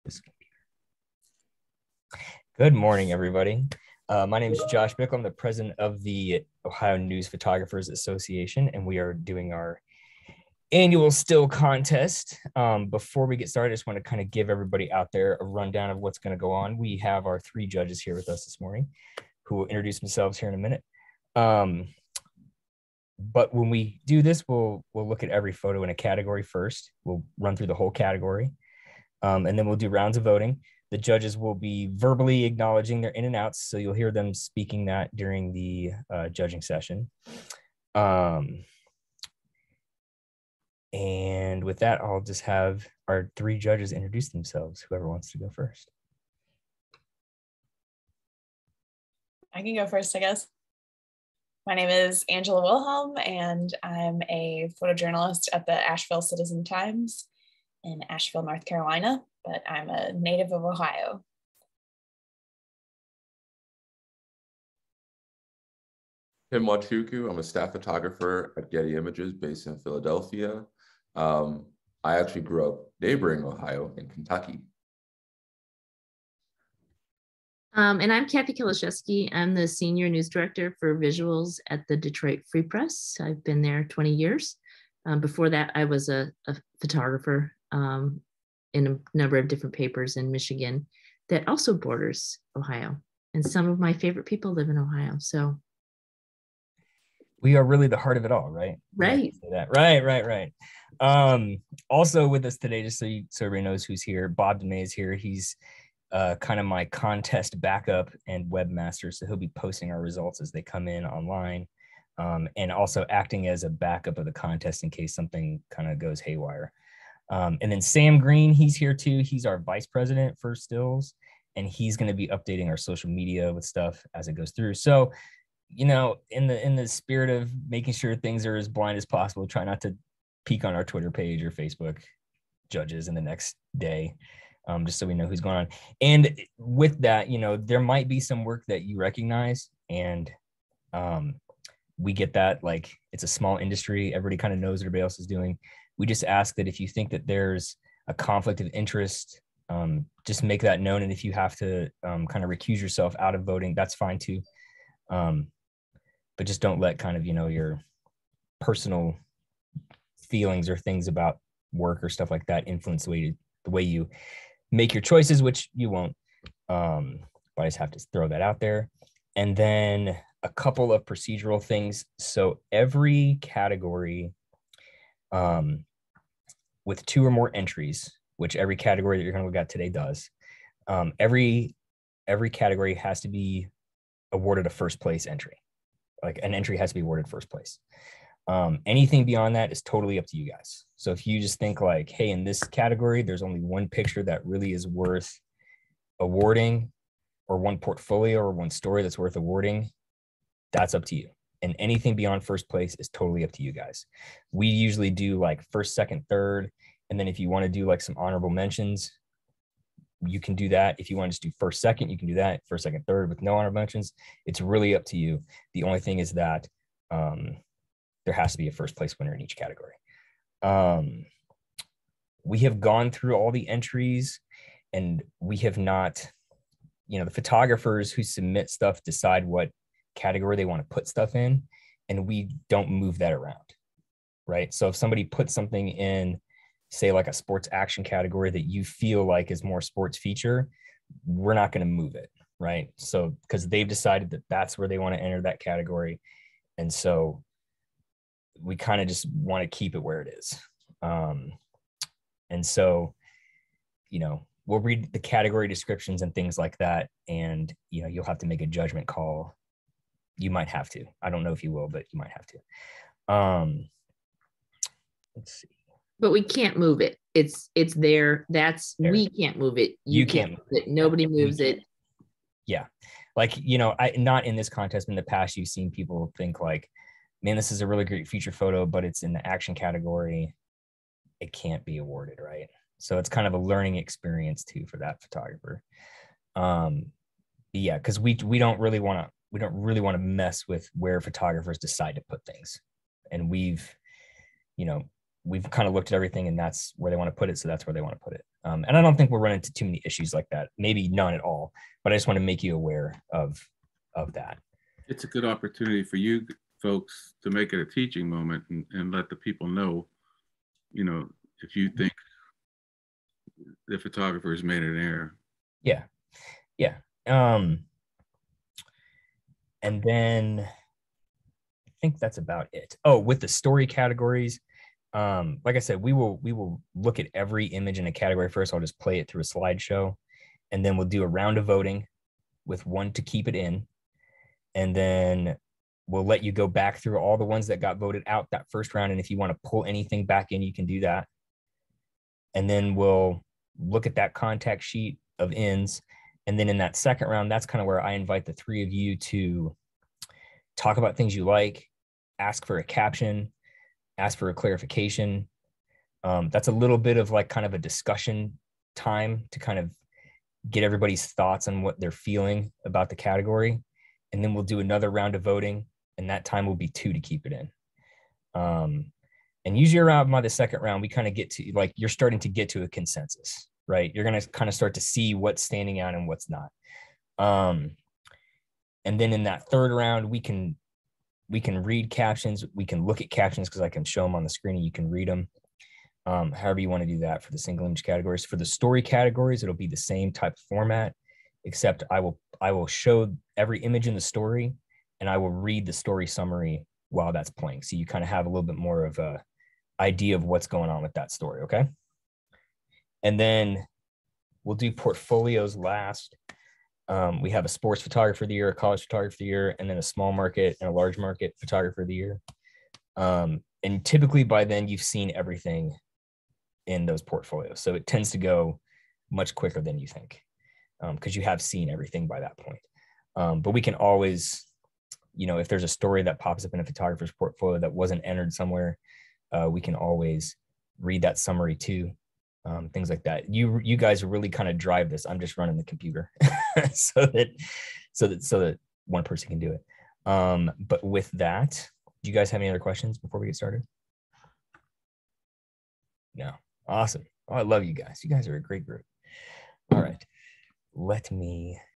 This computer. Good morning, everybody. My name is Josh Bickel. I'm the president of the Ohio News Photographers Association, and we are doing our annual still contest. Before we get started, I just want to kind of give everybody out there a rundown of what's going to go on. We have our three judges here with us this morning who will introduce themselves here in a minute. But when we do this, we'll look at every photo in a category first. We'll run through the whole category, and then we'll do rounds of voting. The judges will be verbally acknowledging their in and outs, so you'll hear them speaking that during the judging session. And with that, I'll just have our three judges introduce themselves, whoever wants to go first. I can go first, I guess. My name is Angela Wilhelm, and I'm a photojournalist at the Asheville Citizen-Times in Asheville, North Carolina, but I'm a native of Ohio. Nwachukwu. I'm a staff photographer at Getty Images based in Philadelphia. I actually grew up neighboring Ohio in Kentucky. And I'm Kathy Kieliszewski. I'm the senior news director for visuals at the Detroit Free Press. I've been there 20 years. Before that, I was a photographer in a number of different papers in Michigan that also borders Ohio. And some of my favorite people live in Ohio. So we are really the heart of it all, right? Right. Right. Also with us today, just so everybody knows who's here, Bob DeMay is here. He's kind of my contest backup and webmaster, so he'll be posting our results as they come in online, and also acting as a backup of the contest in case something kind of goes haywire. And then Sam Green, he's here too. He's our vice president for stills, and he's going to be updating our social media with stuff as it goes through. So, you know, in the spirit of making sure things are as blind as possible, try not to peek on our Twitter page or Facebook judges in the next day, just so we know who's going on. And with that, you know, there might be some work that you recognize, and we get that. Like, it's a small industry. Everybody kind of knows what everybody else is doing. We just ask that if you think that there's a conflict of interest, just make that known. And if you have to kind of recuse yourself out of voting, that's fine too. But just don't let kind of, you know, your personal feelings or things about work or stuff like that influence the way you make your choices, which you won't. But I just have to throw that out there. And then a couple of procedural things. So every category with two or more entries, which every category that you're going to look at today does, every category has to be awarded a first place entry. Like, an entry has to be awarded first place. Anything beyond that is totally up to you guys. So if you just think like, hey, in this category, there's only one picture that really is worth awarding, or one portfolio or one story that's worth awarding, that's up to you. And anything beyond first place is totally up to you guys. We usually do like first, second, third. And then if you want to do like some honorable mentions, you can do that. If you want to just do first, second, you can do that. First, second, third with no honorable mentions. It's really up to you. The only thing is that there has to be a first place winner in each category. We have gone through all the entries, and we have not, you know, the photographers who submit stuff decide what category they want to put stuff in, and we don't move that around, right? So if somebody puts something in, say like a sports action category that you feel like is more sports feature, we're not going to move it, right? So because they've decided that that's where they want to enter that category, and so we kind of just want to keep it where it is. And so, you know, we'll read the category descriptions and things like that, and, you know, you'll have to make a judgment call. You might have to. I don't know if you will, but you might have to. Let's see. but we can't move it. It's there. We can't move it. You can't move it. Nobody moves it. Yeah. Like, you know, not in this contest, in the past, you've seen people think like, man, this is a really great feature photo, but it's in the action category. It can't be awarded, right? So it's kind of a learning experience too for that photographer. Yeah, because we don't really want to mess with where photographers decide to put things. And we've, you know, we've kind of looked at everything, and that's where they want to put it. So that's where they want to put it. And I don't think we'll run into too many issues like that. Maybe none at all. But I just want to make you aware of that. It's a good opportunity for you folks to make it a teaching moment and let the people know, you know, if you think the photographer has made an error. Yeah. Yeah. And then I think that's about it. Oh, with the story categories, like I said, we will look at every image in a category first. I'll just play it through a slideshow, and then we'll do a round of voting with one to keep it in. And then we'll let you go back through all the ones that got voted out that first round. And if you want to pull anything back in, you can do that. And then we'll look at that contact sheet of ins. And then in that second round, that's kind of where I invite the three of you to talk about things you like, ask for a caption, ask for a clarification. That's a little bit of like kind of a discussion time to kind of get everybody's thoughts on what they're feeling about the category. And then we'll do another round of voting, and that time will be 2 to keep it in. And usually around by the second round, we kind of get to, like, you're starting to get to a consensus, right? You're going to kind of start to see what's standing out and what's not. And then in that third round, we can read captions. We can look at captions because I can show them on the screen and you can read them. However you want to do that for the single image categories. For the story categories, it'll be the same type of format, except I will show every image in the story, and I will read the story summary while that's playing. So you kind of have a little bit more of a idea of what's going on with that story, okay? And then we'll do portfolios last. We have a sports photographer of the year, a college photographer of the year, and then a small market and a large market photographer of the year. And typically by then you've seen everything in those portfolios. So it tends to go much quicker than you think, because you have seen everything by that point. But we can always, you know, if there's a story that pops up in a photographer's portfolio that wasn't entered somewhere, we can always read that summary too. Things like that. You guys really kind of drive this. I'm just running the computer so that one person can do it. But with that, do you guys have any other questions before we get started? No. Awesome. Oh, I love you guys. You guys are a great group. All right. Let me